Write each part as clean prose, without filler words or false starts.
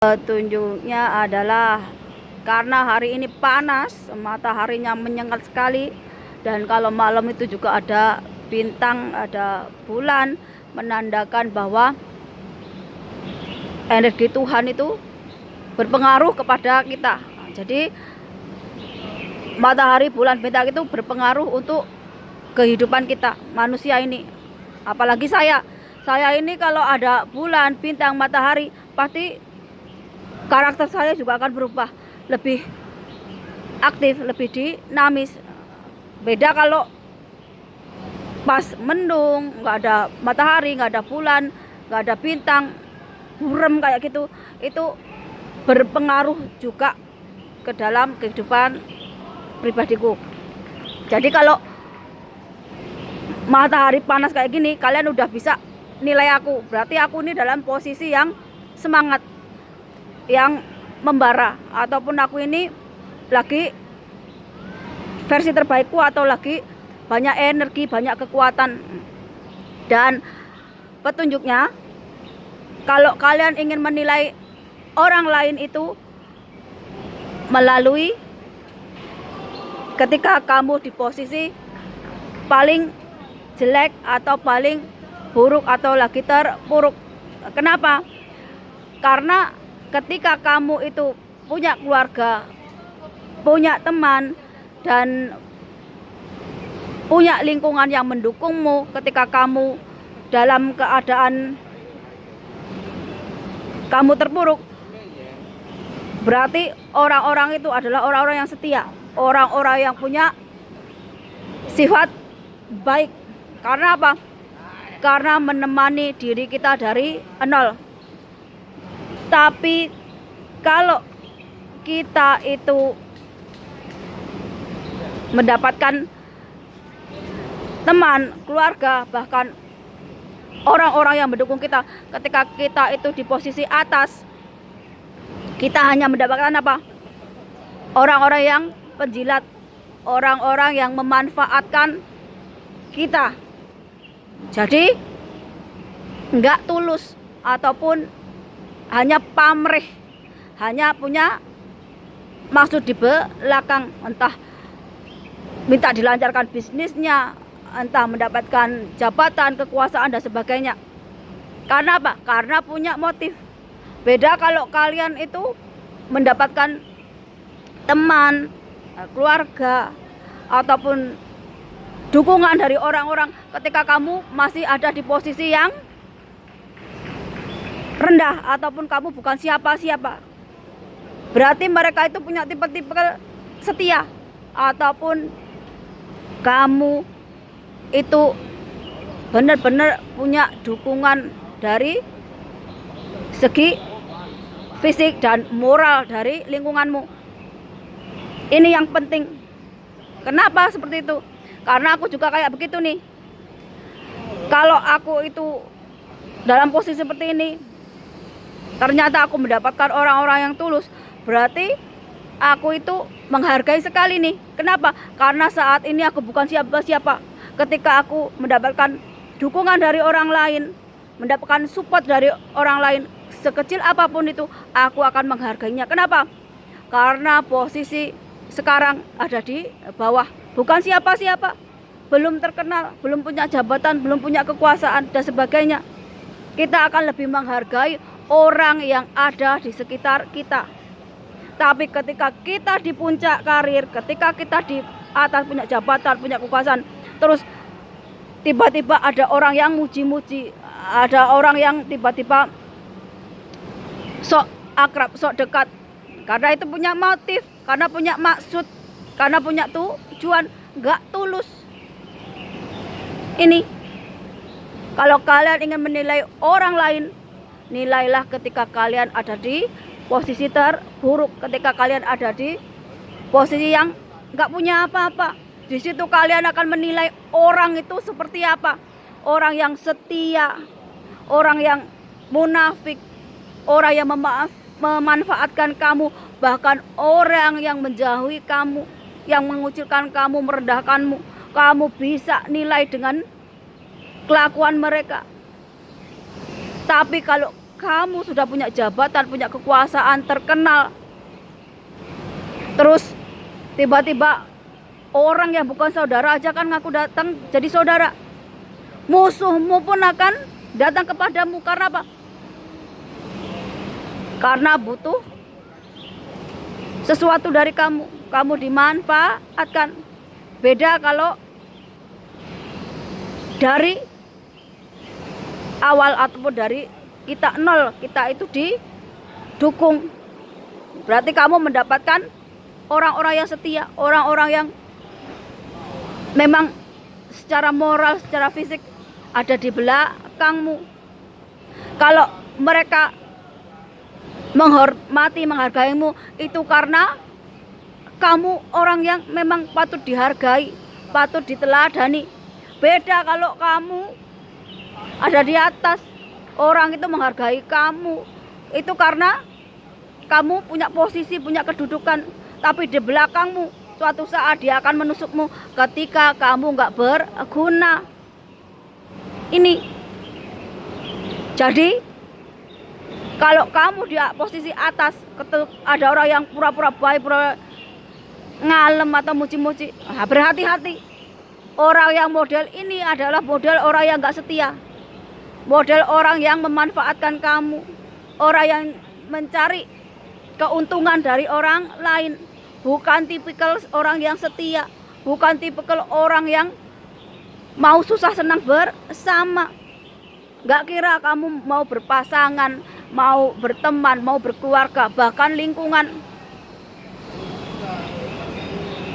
Petunjuknya adalah karena hari ini panas, mataharinya menyengat sekali, dan kalau malam itu juga ada bintang, ada bulan, menandakan bahwa energi Tuhan itu berpengaruh kepada kita. Jadi matahari, bulan, bintang itu berpengaruh untuk kehidupan kita manusia ini. Apalagi saya ini kalau ada bulan, bintang, matahari, pasti karakter saya juga akan berubah, lebih aktif, lebih dinamis. Beda kalau pas mendung, nggak ada matahari, nggak ada bulan, nggak ada bintang, burem kayak gitu, itu berpengaruh juga ke dalam kehidupan pribadiku. Jadi kalau matahari panas kayak gini, kalian udah bisa nilai aku, berarti aku ini dalam posisi yang semangat, yang membara, ataupun aku ini lagi versi terbaikku, atau lagi banyak energi, banyak kekuatan. Dan petunjuknya, kalau kalian ingin menilai orang lain itu melalui ketika kamu di posisi paling jelek atau paling buruk atau lagi terpuruk. Kenapa? Karena ketika kamu itu punya keluarga, punya teman, dan punya lingkungan yang mendukungmu ketika kamu dalam keadaan kamu terpuruk, berarti orang-orang itu adalah orang-orang yang setia, orang-orang yang punya sifat baik. Karena apa? Karena menemani diri kita dari nol. Tapi kalau kita itu mendapatkan teman, keluarga, bahkan orang-orang yang mendukung kita, ketika kita itu di posisi atas, kita hanya mendapatkan apa? Orang-orang yang penjilat, orang-orang yang memanfaatkan kita. Jadi nggak tulus, ataupun hanya pamrih, hanya punya maksud di belakang, entah minta dilancarkan bisnisnya, entah mendapatkan jabatan, kekuasaan, dan sebagainya. Karena apa? Karena punya motif. Beda kalau kalian itu mendapatkan teman, keluarga, ataupun dukungan dari orang-orang ketika kamu masih ada di posisi yang rendah, ataupun kamu bukan siapa-siapa. Berarti mereka itu punya tipe-tipe setia, ataupun kamu itu benar-benar punya dukungan dari segi fisik dan moral dari lingkunganmu. Ini yang penting. Kenapa seperti itu? Karena aku juga kayak begitu nih. Kalau aku itu dalam posisi seperti ini, ternyata aku mendapatkan orang-orang yang tulus, berarti aku itu menghargai sekali nih. Kenapa? Karena saat ini aku bukan siapa-siapa. Ketika aku mendapatkan dukungan dari orang lain, mendapatkan support dari orang lain, sekecil apapun itu, aku akan menghargainya. Kenapa? Karena posisi sekarang ada di bawah, bukan siapa-siapa, belum terkenal, belum punya jabatan, belum punya kekuasaan, dan sebagainya. Kita akan lebih menghargai orang yang ada di sekitar kita. Tapi ketika kita di puncak karir, ketika kita di atas punya jabatan, punya kekuasaan, terus tiba-tiba ada orang yang muji-muji, ada orang yang tiba-tiba sok akrab, sok dekat, karena itu punya motif, karena punya maksud, karena punya tujuan, nggak tulus. Ini kalau kalian ingin menilai orang lain, nilailah ketika kalian ada di posisi terburuk, ketika kalian ada di posisi yang nggak punya apa-apa. Di situ kalian akan menilai orang itu seperti apa. Orang yang setia, orang yang munafik, orang yang memanfaatkan kamu, bahkan orang yang menjauhi kamu, yang mengucilkan kamu, merendahkanmu. Kamu bisa nilai dengan kelakuan mereka. Tapi kalau kamu sudah punya jabatan, punya kekuasaan, terkenal, terus tiba-tiba orang yang bukan saudara aja kan ngaku datang jadi saudara, musuhmu pun akan datang kepadamu. Karena apa? Karena butuh sesuatu dari kamu, kamu dimanfaatkan. Beda kalau dari awal ataupun dari kita nol, kita itu didukung. Berarti kamu mendapatkan orang-orang yang setia, orang-orang yang memang secara moral, secara fisik ada di belakangmu. Kalau mereka menghormati, menghargaimu, itu karena kamu orang yang memang patut dihargai, patut diteladani. Beda kalau kamu ada di atas, orang itu menghargai kamu, itu karena kamu punya posisi, punya kedudukan. Tapi di belakangmu suatu saat dia akan menusukmu ketika kamu nggak berguna. Ini jadi kalau kamu di posisi atas, ada orang yang pura-pura baik, pura ngalem atau muji-muji, berhati-hati. Orang yang model ini adalah model orang yang nggak setia, model orang yang memanfaatkan kamu, orang yang mencari keuntungan dari orang lain. Bukan tipikal orang yang setia, bukan tipikal orang yang mau susah senang bersama. Gak kira kamu mau berpasangan, mau berteman, mau berkeluarga, bahkan lingkungan.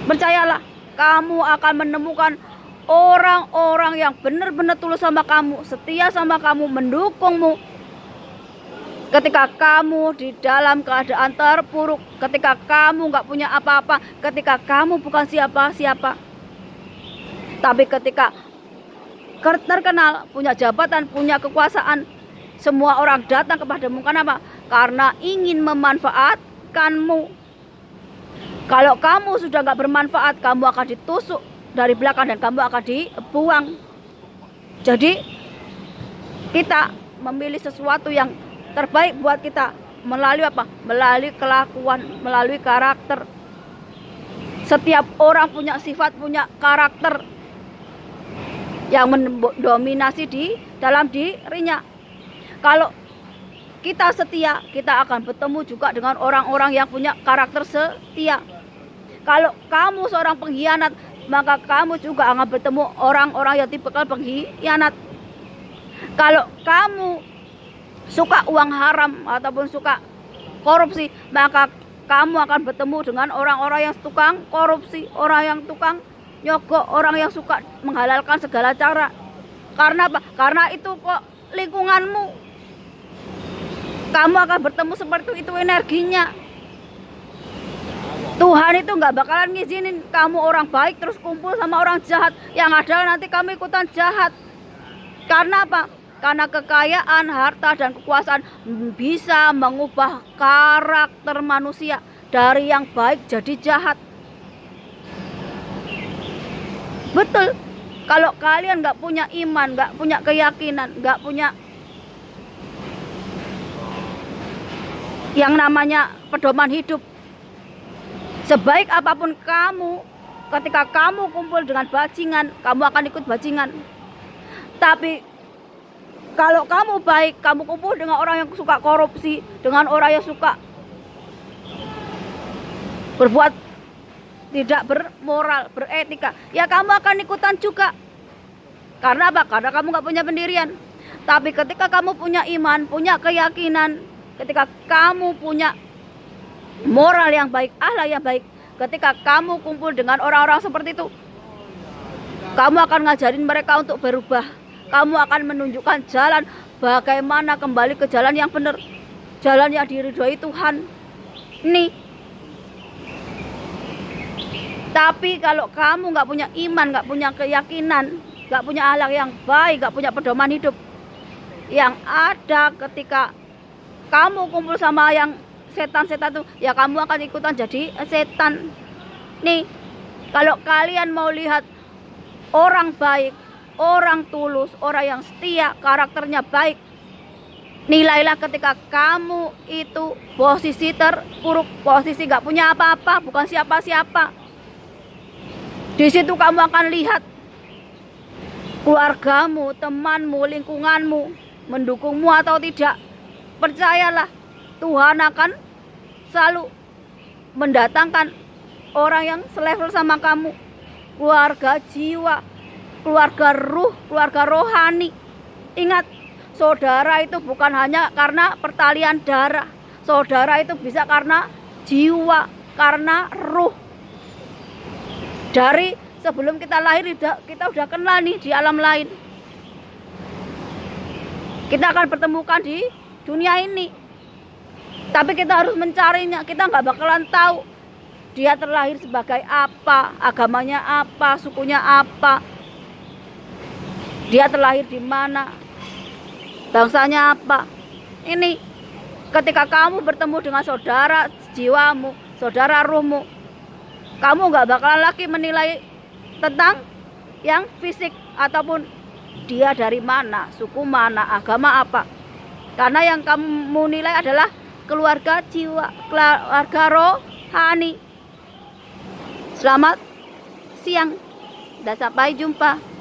Percayalah, kamu akan menemukan orang-orang yang benar-benar tulus sama kamu, setia sama kamu, mendukungmu. Ketika kamu di dalam keadaan terpuruk, ketika kamu gak punya apa-apa, ketika kamu bukan siapa-siapa. Tapi ketika terkenal, punya jabatan, punya kekuasaan, semua orang datang kepadamu. Kenapa? Karena ingin memanfaatkanmu. Kalau kamu sudah gak bermanfaat, kamu akan ditusuk dari belakang dan kamu akan dibuang. Jadi kita memilih sesuatu yang terbaik buat kita melalui apa? Melalui kelakuan, melalui karakter. Setiap orang punya sifat, punya karakter yang mendominasi di dalam dirinya. Kalau kita setia, kita akan bertemu juga dengan orang-orang yang punya karakter setia. Kalau kamu seorang pengkhianat, maka kamu juga akan bertemu orang-orang yang tipikal pengkhianat. Kalau kamu suka uang haram ataupun suka korupsi, maka kamu akan bertemu dengan orang-orang yang tukang korupsi, orang yang tukang nyogok, orang yang suka menghalalkan segala cara. Karena apa? Karena itu kok lingkunganmu. Kamu akan bertemu seperti itu energinya. Tuhan itu nggak bakalan ngizinin kamu orang baik terus kumpul sama orang jahat. Yang ada nanti kamu ikutan jahat. Karena apa? Karena kekayaan, harta, dan kekuasaan bisa mengubah karakter manusia dari yang baik jadi jahat. Betul. Kalau kalian nggak punya iman, nggak punya keyakinan, nggak punya yang namanya pedoman hidup, sebaik apapun kamu, ketika kamu kumpul dengan bajingan, kamu akan ikut bajingan. Tapi kalau kamu baik, kamu kumpul dengan orang yang suka korupsi, dengan orang yang suka berbuat tidak bermoral, beretika, ya kamu akan ikutan juga. Karena apa? Karena kamu gak punya pendirian. Tapi ketika kamu punya iman, punya keyakinan, ketika kamu punya moral yang baik, akhlak yang baik, ketika kamu kumpul dengan orang-orang seperti itu, kamu akan ngajarin mereka untuk berubah. Kamu akan menunjukkan jalan bagaimana kembali ke jalan yang benar, jalan yang diridhoi Tuhan. Nih. Tapi kalau kamu nggak punya iman, nggak punya keyakinan, nggak punya akhlak yang baik, nggak punya pedoman hidup, yang ada ketika kamu kumpul sama yang setan-setan itu, ya kamu akan ikutan jadi setan. Nih, kalau kalian mau lihat orang baik, orang tulus, orang yang setia, karakternya baik, Nilailah ketika kamu itu posisi terpuruk, posisi gak punya apa-apa, bukan siapa-siapa. Di situ kamu akan lihat keluargamu, temanmu, lingkunganmu mendukungmu atau tidak. Percayalah, Tuhan akan selalu mendatangkan orang yang selevel sama kamu. Keluarga jiwa, keluarga ruh, keluarga rohani. Ingat, saudara itu bukan hanya karena pertalian darah. Saudara itu bisa karena jiwa, karena ruh. Dari sebelum kita lahir kita udah kenal nih di alam lain. Kita akan pertemukan di dunia ini. Tapi kita harus mencarinya. Kita nggak bakalan tahu dia terlahir sebagai apa, agamanya apa, sukunya apa, dia terlahir di mana, bangsanya apa. Ini ketika kamu bertemu dengan saudara jiwamu, saudara ruhmu, kamu nggak bakalan lagi menilai tentang yang fisik ataupun dia dari mana, suku mana, agama apa. Karena yang kamu nilai adalah keluarga jiwa, keluarga rohani. Selamat siang dan sampai jumpa.